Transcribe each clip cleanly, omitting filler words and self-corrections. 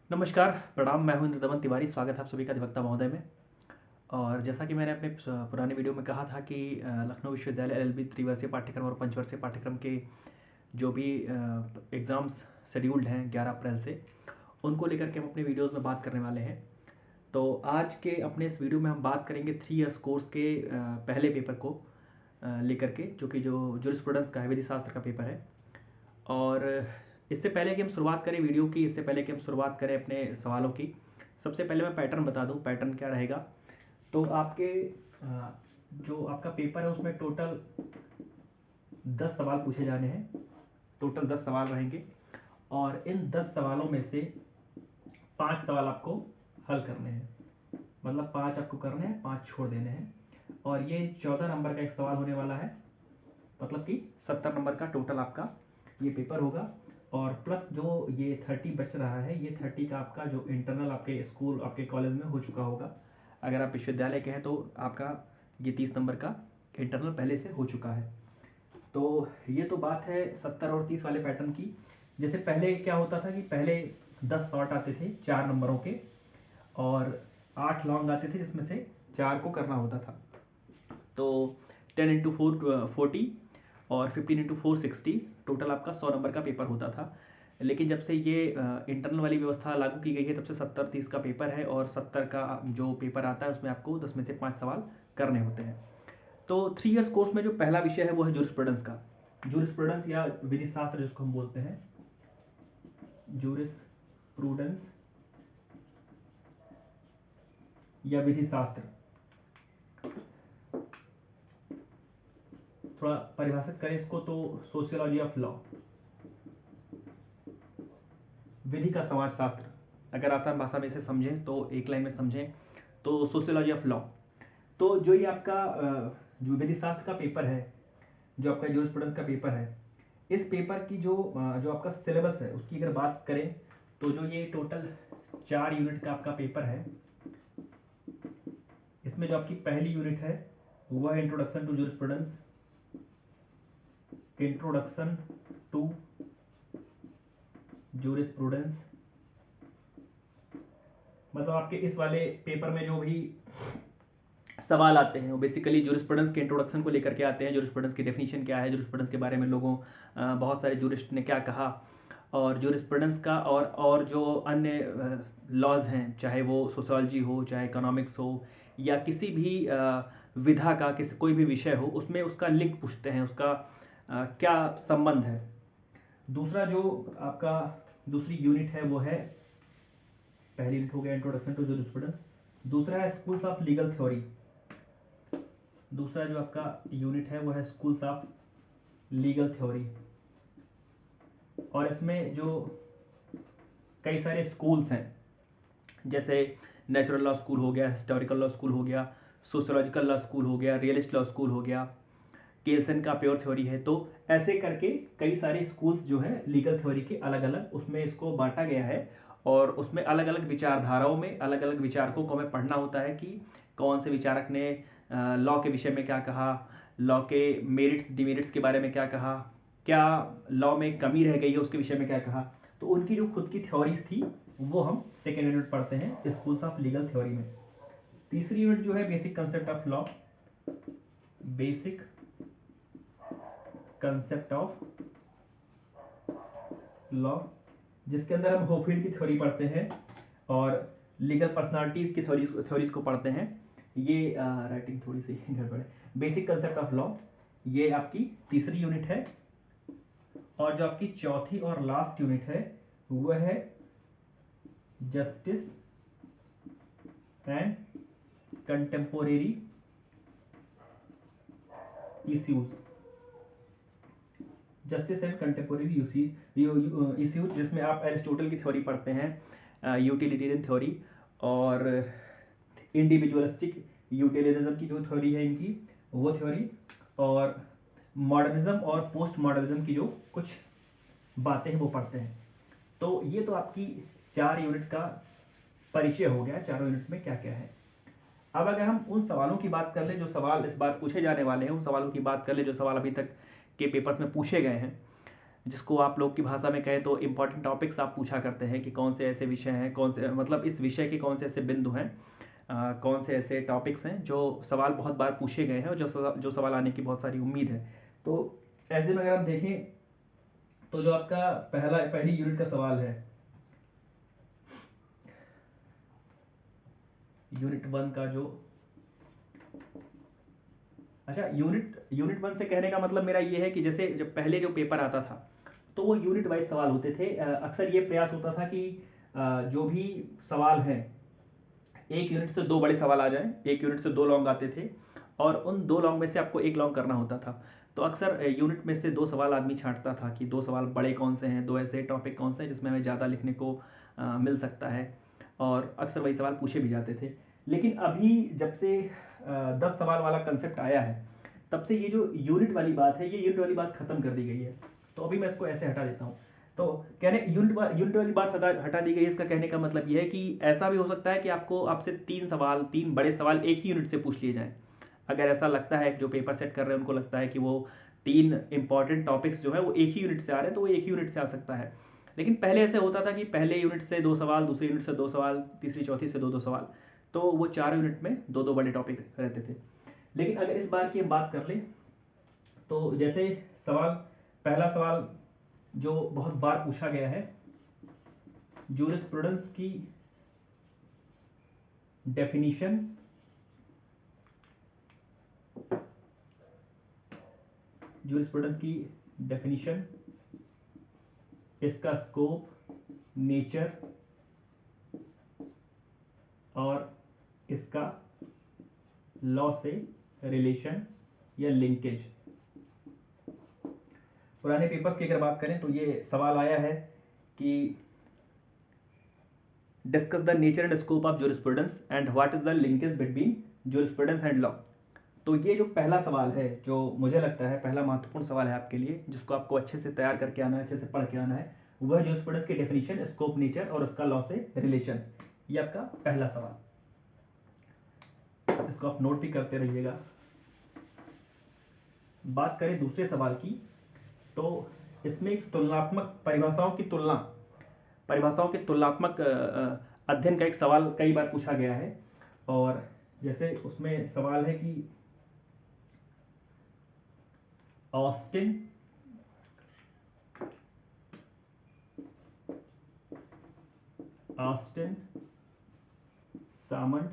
नमस्कार, प्रणाम। मैं हूं इंद्रदमन तिवारी। स्वागत है आप सभी का अधिवक्ता महोदय में। और जैसा कि मैंने अपने पुराने वीडियो में कहा था कि लखनऊ विश्वविद्यालय एलएलबी त्रिवर्षीय पाठ्यक्रम और पंचवर्षीय पाठ्यक्रम के जो भी एग्ज़ाम्स शेड्यूल्ड हैं 11 अप्रैल से, उनको लेकर के हम अपने वीडियोज़ में बात करने वाले हैं। तो आज के अपने इस वीडियो में हम बात करेंगे 3 ईयर्स कोर्स के पहले पेपर को लेकर के, जो कि जो जूरिस्प्रूडेंस का है, विधि शास्त्र का पेपर है। और इससे पहले कि हम शुरुआत करें वीडियो की, इससे पहले कि हम शुरुआत करें अपने सवालों की, सबसे पहले मैं पैटर्न बता दूं। पैटर्न क्या रहेगा, तो आपके जो आपका पेपर है उसमें टोटल 10 सवाल पूछे जाने हैं। टोटल 10 सवाल रहेंगे और इन 10 सवालों में से 5 सवाल आपको हल करने हैं। मतलब 5 आपको करने हैं, 5 छोड़ देने हैं। और ये 14 नंबर का एक सवाल होने वाला है, मतलब कि 70 नंबर का टोटल आपका ये पेपर होगा। और प्लस जो ये 30 बच रहा है, ये 30 का आपका जो इंटरनल आपके स्कूल, आपके कॉलेज में हो चुका होगा। अगर आप विश्वविद्यालय के हैं तो आपका ये 30 नंबर का इंटरनल पहले से हो चुका है। तो ये तो बात है 70 और 30 वाले पैटर्न की। जैसे पहले क्या होता था कि पहले 10 शॉर्ट आते थे 4 नंबरों के और 8 लॉन्ग आते थे, जिसमें से 4 को करना होता था। तो 10 इंटू 4 40 और 15 इंटू 4 60, टोटल आपका 100 नंबर का पेपर होता था। लेकिन जब से ये इंटरनल वाली व्यवस्था लागू की गई है, तब से 70-30 का पेपर है और 70 का जो पेपर आता है उसमें आपको 10 में से 5 सवाल करने होते हैं। तो 3 ईयर्स कोर्स में जो पहला विषय है वो है जूरिस्प्रूडेंस का। जूरिस्प्रूडेंस या विधि शास्त्र जिसको हम बोलते हैं, जूरिस्प्रूडेंस या विधि शास्त्र। थोड़ा परिभाषित करें इसको तो सोशियोलॉजी ऑफ लॉ, विधि का समाजशास्त्र। अगर आसान भाषा में इसे समझें तो, एक लाइन में समझें तो सोशियोलॉजी ऑफ लॉ। तो जो ये आपका जो विधि शास्त्र का पेपर है, जो आपका जूरिस्प्रूडेंस का पेपर है, इस पेपर की जो आपका सिलेबस है उसकी अगर बात करें तो जो ये टोटल 4 यूनिट का आपका पेपर है, इसमें जो आपकी पहली यूनिट है वह है introduction to jurisprudence. Introduction to jurisprudence मतलब आपके इस वाले पेपर में जो भी सवाल आते हैं वो बेसिकली जूरिस्प्रूडेंस के इंट्रोडक्शन को लेकर के आते हैं। जूरिस्प्रूडेंस की डेफिनेशन क्या है, जूरिस्प्रूडेंस के बारे में लोगों बहुत सारे जूरिस्ट ने क्या कहा, और जूरिस्प्रूडेंस का और जो अन्य लॉज हैं, चाहे वो सोशियोलॉजी हो, चाहे इकोनॉमिक्स हो, या किसी भी विधा का किसी कोई भी विषय हो, उसमें उसका लिंक पूछते हैं, उसका क्या संबंध है। दूसरा जो आपका दूसरी यूनिट है वो है, पहली यूनिट हो गया इंट्रोडक्शन टू जूरिस्प्रूडेंस। दूसरा है स्कूल्स ऑफ लीगल थ्योरी। दूसरा जो आपका यूनिट है वो है स्कूल्स ऑफ लीगल थ्योरी। और इसमें जो कई सारे स्कूल्स हैं, जैसे नेचुरल लॉ स्कूल हो गया, हिस्टोरिकल लॉ स्कूल हो गया, सोशियोलॉजिकल लॉ स्कूल हो गया, रियलिस्ट लॉ स्कूल हो गया, केल्सन का प्योर थ्योरी है। तो ऐसे करके कई सारे स्कूल्स जो है लीगल थ्योरी के अलग अलग उसमें इसको बांटा गया है। और उसमें अलग अलग विचारधाराओं में अलग अलग विचारकों को हमें पढ़ना होता है कि कौन से विचारक ने लॉ के विषय में क्या कहा, लॉ के मेरिट्स डिमेरिट्स के बारे में क्या कहा, क्या लॉ में कमी रह गई है उसके विषय में क्या कहा। तो उनकी जो खुद की थ्योरीज थी वो हम सेकेंड यूनिट पढ़ते हैं स्कूल्स ऑफ लीगल थ्योरी में। तीसरी यूनिट जो है basic concept of law, basic concept of law, जिसके अंदर हम होफील्ड की थ्योरी पढ़ते हैं और लीगल पर्सनालिटीज की थ्योरीज को पढ़ते हैं। ये राइटिंग थोड़ी सी गड़बड़ है। बेसिक कंसेप्ट ऑफ लॉ ये आपकी तीसरी यूनिट है। और जो आपकी चौथी और लास्ट यूनिट है वह है justice and contemporary issues. Justice and contemporary issues, जिसमें आप एरिस्टोटल की थ्योरी पढ़ते हैं, यूटिलिटेरियन थ्योरी, और इंडिविजुअलिस्टिक यूटिलिटरिज्म की जो थ्योरी है इनकी, वो थ्योरी, और मॉडर्निज्म और पोस्ट मॉडर्निज्म की जो कुछ बातें हैं वो पढ़ते हैं। तो ये तो आपकी 4 यूनिट का परिचय हो गया, चारों यूनिट में क्या क्या है। अब अगर हम उन सवालों की बात कर ले जो सवाल इस बार पूछे जाने वाले हैं, उन सवालों की बात कर ले जो सवाल अभी तक के पेपर्स में पूछे गए हैं, जिसको आप लोग की भाषा में कहें तो इम्पॉर्टेंट टॉपिक्स आप पूछा करते हैं कि कौन से ऐसे विषय हैं, कौन से मतलब इस विषय के कौन से ऐसे बिंदु हैं, कौन से ऐसे टॉपिक्स हैं जो सवाल बहुत बार पूछे गए हैं और जो सवाल आने की बहुत सारी उम्मीद है। तो ऐसे में अगर आप देखें तो जो आपका पहली यूनिट का सवाल है, यूनिट 1 का जो, अच्छा यूनिट 1 से कहने का मतलब मेरा ये है कि जैसे जब पहले जो पेपर आता था तो वो यूनिट वाइज सवाल होते थे। अक्सर ये प्रयास होता था कि जो भी सवाल है एक यूनिट से दो बड़े सवाल आ जाएं, एक यूनिट से दो लॉन्ग आते थे और उन दो लॉन्ग में से आपको एक लॉन्ग करना होता था। तो अक्सर यूनिट में से दो सवाल आदमी छांटता था कि दो सवाल बड़े कौन से हैं, दो ऐसे टॉपिक कौन से हैं जिसमें हमें ज़्यादा लिखने को मिल सकता है, और अक्सर वही सवाल पूछे भी जाते थे। लेकिन अभी जब से 10 सवाल वाला कंसेप्ट आया है तब से ये जो यूनिट वाली बात है, ये यूनिट वाली बात खत्म कर दी गई है। तो अभी मैं इसको ऐसे हटा देता हूँ। तो कहने यूनिट वाली बात हटा दी गई है। इसका कहने का मतलब यह है कि ऐसा भी हो सकता है कि आपसे तीन बड़े सवाल एक ही यूनिट से पूछ लिए जाएं। अगर ऐसा लगता है, जो पेपर सेट कर रहे हैं उनको लगता है कि वो तीन इंपॉर्टेंट टॉपिक्स जो है वो एक ही यूनिट से आ रहे हैं, तो वो एक ही यूनिट से आ सकता है। लेकिन पहले ऐसे होता था कि पहले यूनिट से दो सवाल, दूसरे यूनिट से दो सवाल, तीसरी चौथी से दो दो सवाल, तो वो चार यूनिट में दो दो बड़े टॉपिक रहते थे। लेकिन अगर इस बार की हम बात कर लें तो जैसे पहला सवाल जो बहुत बार पूछा गया है, जूरिस्प्रूडेंस की डेफिनीशन, इसका स्कोप, नेचर और इसका लॉ से रिलेशन या लिंकेज। पुराने पेपर्स की अगर बात करें तो ये सवाल आया है कि discuss the nature and scope of jurisprudence and what is the linkage between jurisprudence and law. तो ये जो पहला सवाल है, जो मुझे लगता है पहला महत्वपूर्ण सवाल है आपके लिए, जिसको आपको अच्छे से तैयार करके आना है, अच्छे से पढ़ के आना है, वह जूरिस्प्रूडेंस की डेफिनेशन, स्कोप, नेचर और उसका लॉ से रिलेशन। ये आपका पहला सवाल, इसको आप नोट भी करते रहिएगा। बात करें दूसरे सवाल की तो इसमें एक तुलनात्मक परिभाषाओं के तुलनात्मक अध्ययन का एक सवाल कई बार पूछा गया है। और जैसे उसमें सवाल है कि ऑस्टिन सामंड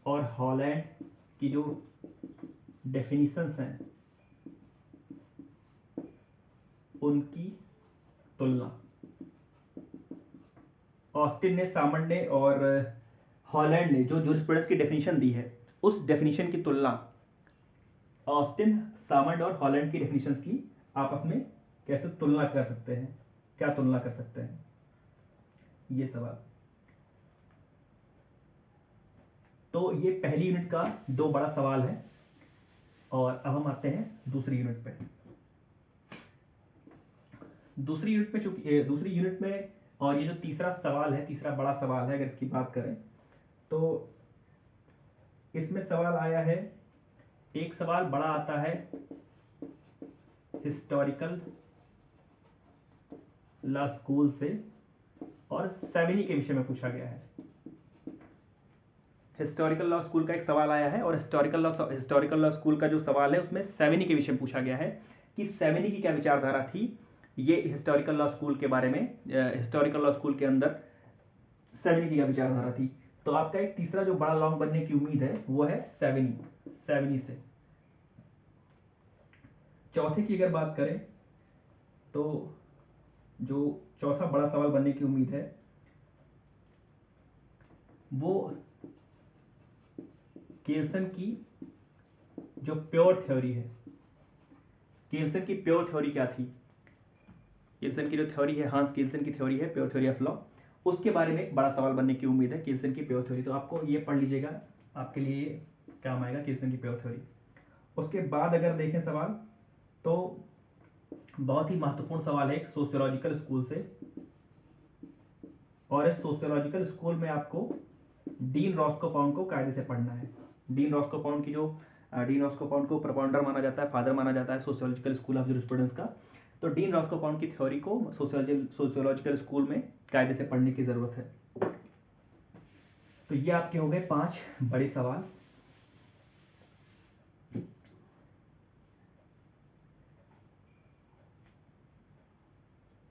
और हॉलैंड की जो डेफिनिशंस हैं उनकी तुलना। ऑस्टिन ने, सामंड ने और हॉलैंड ने जो जूरिस्प्रूडेंस की डेफिनेशन दी है, उस डेफिनेशन की तुलना ऑस्टिन, सामंड और हॉलैंड की डेफिनेशंस की आपस में कैसे तुलना कर सकते हैं, क्या तुलना कर सकते हैं, ये सवाल। तो ये पहली यूनिट का दो बड़ा सवाल है। और अब हम आते हैं दूसरी यूनिट पे। दूसरी यूनिट में और ये जो तीसरा सवाल है, तीसरा बड़ा सवाल है, अगर इसकी बात करें तो इसमें सवाल आया है, एक सवाल बड़ा आता है हिस्टोरिकल लॉ स्कूल से और सेवेनी के विषय में पूछा गया है। हिस्टोरिकल लॉ स्कूल का एक सवाल आया है और हिस्टोरिकल लॉ स्कूल का जो सवाल है उसमें सेवेनी के विषय में पूछा गया है कि सेवेनी की क्या विचारधारा थी। ये हिस्टोरिकल लॉ स्कूल के बारे में, हिस्टोरिकल लॉ स्कूल के अंदर सेवेनी की क्या विचारधारा थी। तो आपका एक तीसरा जो बड़ा लॉन्ग बनने की उम्मीद है वो है सेवेनी से। चौथे की अगर बात करें तो जो चौथा बड़ा सवाल बनने की उम्मीद है वो केल्सन की जो प्योर थ्योरी है, केल्सन की प्योर थ्योरी क्या थी। केल्सन की जो थ्योरी है, हांस केल्सन की थ्योरी है, प्योर थ्योरी ऑफ लॉ, उसके बारे में एक बड़ा सवाल बनने की उम्मीद है, केल्सन की प्योर थ्योरी। तो आपको ये पढ़ लीजिएगा, आपके लिए काम आएगा केल्सन की प्योर थ्योरी। उसके बाद अगर देखें सवाल तो बहुत ही महत्वपूर्ण सवाल है एक सोशियोलॉजिकल स्कूल से, और इस सोशियोलॉजिकल स्कूल में आपको डीन रॉस्कोपाउंड को कायदे से पढ़ना है। डीन रॉस्कोपाउंड की जो डीन रॉस्कोपाउंड को प्रोपाउंडर माना जाता है, फादर माना जाता है सोशियोलॉजिकल स्कूल ऑफ जूरिस्प्रूडेंस का। तो डीन रॉस्कोपाउंड की थ्योरी को सोशियोलॉजिकल स्कूल में कायदे से पढ़ने की ज़रूरत है। तो ये आपके हो गए 5 बड़े सवाल।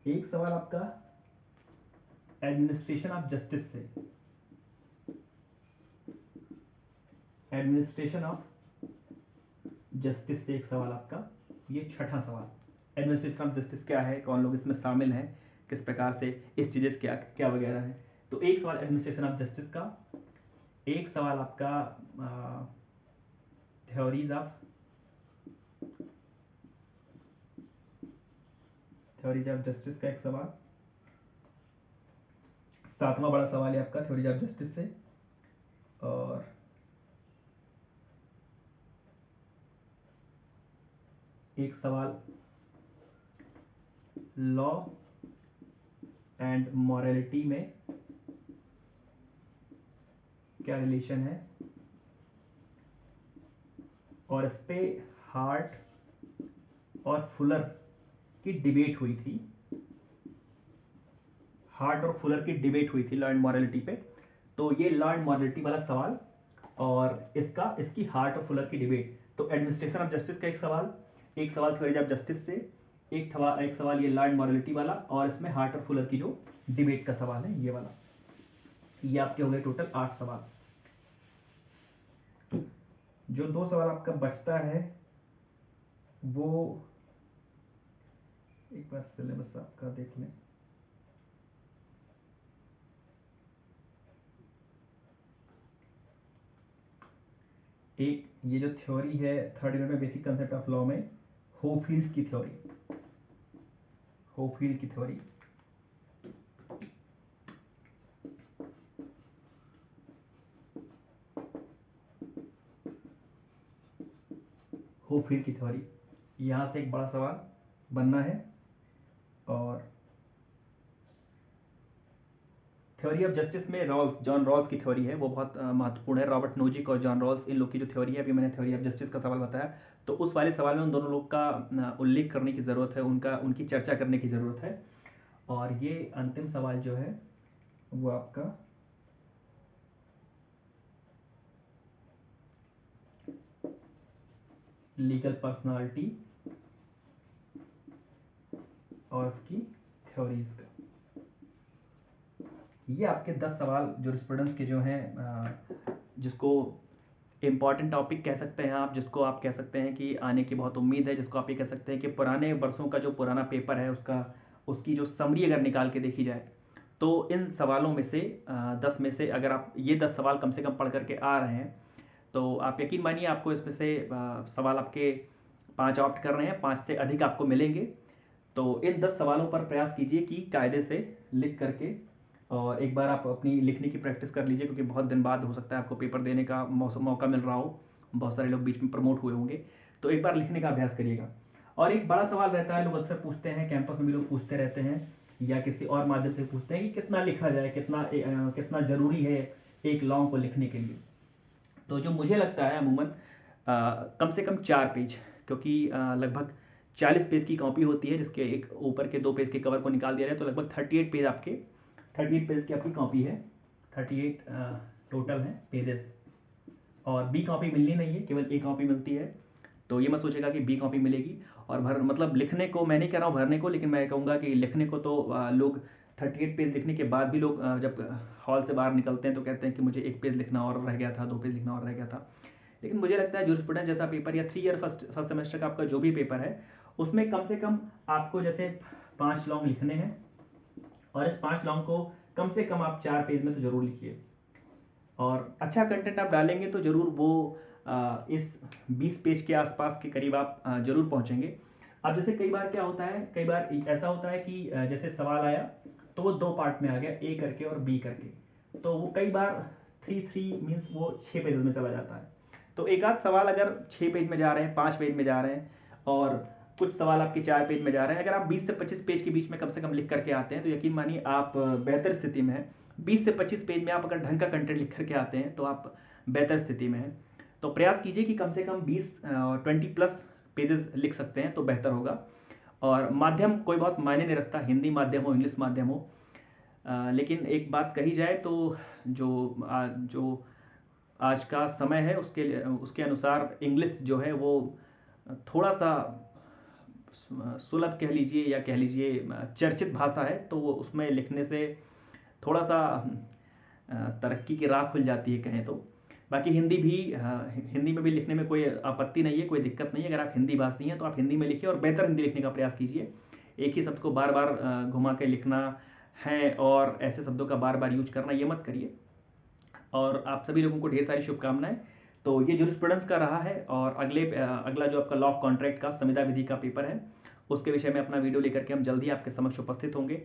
एक सवाल आपका एडमिनिस्ट्रेशन ऑफ जस्टिस से, एडमिनिस्ट्रेशन ऑफ जस्टिस से एक सवाल आपका, ये छठा सवाल। एडमिनिस्ट्रेशन ऑफ जस्टिस क्या है, कौन लोग इसमें शामिल हैं, किस प्रकार से इस चीजें क्या क्या वगैरह है। तो एक सवाल एडमिनिस्ट्रेशन ऑफ जस्टिस का, एक सवाल आपका थ्योरीज ऑफ जस्टिस का एक सवाल। सातवां बड़ा सवाल है आपका थ्योरीज ऑफ जस्टिस से। और एक सवाल लॉ एंड मॉरलिटी में क्या रिलेशन है, और इस पे हार्ट और फुलर की डिबेट हुई थी, हार्ट और फुलर की डिबेट हुई थी लॉ एंड मॉरलिटी पे। तो ये लॉ एंड मॉरलिटी वाला सवाल और इसकी हार्ट और फुलर की डिबेट। तो एडमिनिस्ट्रेशन ऑफ जस्टिस का एक सवाल थ्योरीज ऑफ जस्टिस से, एक सवाल ये लॉ एंड मॉरलिटी वाला, और इसमें हार्ट और फुलर की जो डिबेट का सवाल है ये वाला। ये आपके हो गए टोटल 8 सवाल। जो 2 सवाल आपका बचता है वो एक बार सिलेबस आपका देख लें। एक ये जो थ्योरी है थर्ड यूनिट में बेसिक कंसेप्ट ऑफ लॉ में, होफील्ड की थ्योरी, होफील्ड की थ्योरी। होफील्ड की थ्योरी, यहां से एक बड़ा सवाल बनना है। और थ्योरी ऑफ जस्टिस में जॉन रॉल्स की थ्योरी है, वो बहुत महत्वपूर्ण है। रॉबर्ट नोजिक और जॉन रॉल्स, इन लोग की जो थ्योरी है, अभी मैंने थ्योरी ऑफ जस्टिस का सवाल बताया, तो उस वाले सवाल में उन दोनों लोग का उल्लेख करने की ज़रूरत है, उनकी चर्चा करने की ज़रूरत है। और ये अंतिम सवाल जो है वो आपका लीगल पर्सनालिटी और उसकी थ्योरीज का। ये आपके 10 सवाल जूरिस्प्रूडेंस के जो हैं, जिसको इम्पॉर्टेंट टॉपिक कह सकते हैं आप, जिसको आप कह सकते हैं कि आने की बहुत उम्मीद है, जिसको आप ये कह सकते हैं कि पुराने वर्षों का जो पुराना पेपर है उसकी जो समरी अगर निकाल के देखी जाए, तो इन सवालों में से 10 में से अगर आप ये 10 सवाल कम से कम पढ़ करके आ रहे हैं, तो आप यकीन मानिए आपको इसमें से सवाल आपके 5 ऑप्ट कर रहे हैं, 5 से अधिक आपको मिलेंगे। तो इन 10 सवालों पर प्रयास कीजिए कि कायदे से लिख करके, और एक बार आप अपनी लिखने की प्रैक्टिस कर लीजिए, क्योंकि बहुत दिन बाद हो सकता है आपको पेपर देने का मौका मिल रहा हो, बहुत सारे लोग बीच में प्रमोट हुए होंगे, तो एक बार लिखने का अभ्यास करिएगा। और एक बड़ा सवाल रहता है, लोग अक्सर पूछते हैं, कैंपस में भी लोग पूछते रहते हैं या किसी और माध्यम से पूछते हैं कि कितना लिखा जाए, कितना जरूरी है एक लॉन्ग को लिखने के लिए। तो जो मुझे लगता है अमूमन कम से कम 4 पेज, क्योंकि लगभग 40 पेज की कॉपी होती है, जिसके एक ऊपर के 2 पेज के कवर को निकाल दिया जाए तो लगभग 38 पेज आपके 38 पेज की आपकी कॉपी है, 38 टोटल है पेजेस। और बी कॉपी मिलनी नहीं है, केवल ए कॉपी मिलती है। तो ये मत सोचेगा कि बी कॉपी मिलेगी। और मतलब लिखने को मैं नहीं कह रहा हूँ भरने को, लेकिन मैं कहूँगा कि लिखने को तो लोग 38 पेज लिखने के बाद भी लोग जब हॉल से बाहर निकलते हैं तो कहते हैं कि मुझे 1 पेज लिखना और रह गया था, 2 पेज लिखना और रह गया था। लेकिन मुझे लगता है जूरिस्प्रूडेंस जैसा पेपर या 3 ईयर फर्स्ट सेमेस्टर का आपका जो भी पेपर है, उसमें कम से कम आपको जैसे 5 लॉन्ग लिखने हैं, और इस 5 लॉन्ग को कम से कम आप 4 पेज में तो जरूर लिखिए। और अच्छा कंटेंट आप डालेंगे तो जरूर वो इस 20 पेज के आसपास के करीब आप जरूर पहुंचेंगे। अब जैसे कई बार क्या होता है, कई बार ऐसा होता है कि जैसे सवाल आया तो वो 2 पार्ट में आ गया, ए करके और बी करके, तो वो कई बार 3 मीन्स वो 6 पेज में चला जाता है। तो एक आध सवाल अगर 6 पेज में जा रहे हैं, 5 पेज में जा रहे हैं, और कुछ सवाल आपके 4 पेज में जा रहे हैं, अगर आप 20 से 25 पेज के बीच में कम से कम लिख करके आते हैं तो यकीन मानिए आप बेहतर स्थिति में हैं। 20 से 25 पेज में आप अगर ढंग का कंटेंट लिख करके आते हैं तो आप बेहतर स्थिति में हैं। तो प्रयास कीजिए कि कम से कम 20 प्लस पेजेस लिख सकते हैं तो बेहतर होगा। और माध्यम कोई बहुत मायने नहीं रखता, हिंदी माध्यम हो, इंग्लिश माध्यम हो, लेकिन एक बात कही जाए तो जो आज का समय है उसके अनुसार इंग्लिश जो है वो थोड़ा सा सुलभ कह लीजिए या कह लीजिए चर्चित भाषा है, तो वो उसमें लिखने से थोड़ा सा तरक्की की राह खुल जाती है कहें तो। बाकी हिंदी में भी लिखने में कोई आपत्ति नहीं है, कोई दिक्कत नहीं है। अगर आप हिंदी भाषी हैं तो आप हिंदी में लिखिए और बेहतर हिंदी लिखने का प्रयास कीजिए। एक ही शब्द को बार बार घुमा के लिखना है और ऐसे शब्दों का बार बार यूज करना, ये मत करिए। और आप सभी लोगों को ढेर सारी शुभकामनाएं। तो ये जूरिस्प्रूडेंस का रहा है, और अगला जो आपका लॉ ऑफ कॉन्ट्रैक्ट का संविदा विधि का पेपर है उसके विषय में अपना वीडियो लेकर के हम जल्द ही आपके समक्ष उपस्थित होंगे।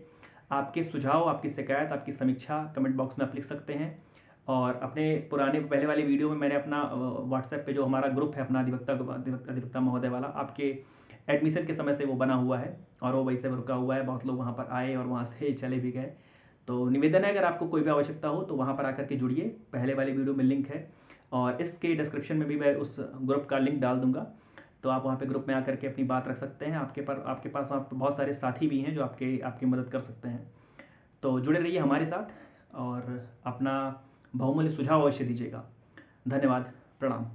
आपके सुझाव, आपकी शिकायत, आपकी समीक्षा कमेंट बॉक्स में आप लिख सकते हैं। और अपने पहले वाले वीडियो में मैंने अपना व्हाट्सएप पे जो हमारा ग्रुप है अपना अधिवक्ता महोदय वाला, आपके एडमिशन के समय से वो बना हुआ है और वो वैसे रुका हुआ है। बहुत लोग वहाँ पर आए और वहाँ से चले भी गए। तो निवेदन है, अगर आपको कोई भी आवश्यकता हो तो वहाँ पर आकर के जुड़िए। पहले वाले वीडियो में लिंक है और इसके डिस्क्रिप्शन में भी मैं उस ग्रुप का लिंक डाल दूंगा। तो आप वहाँ पे ग्रुप में आकर के अपनी बात रख सकते हैं। आपके पास बहुत सारे साथी भी हैं जो आपकी मदद कर सकते हैं। तो जुड़े रहिए हमारे साथ और अपना बहुमूल्य सुझाव अवश्य दीजिएगा। धन्यवाद। प्रणाम।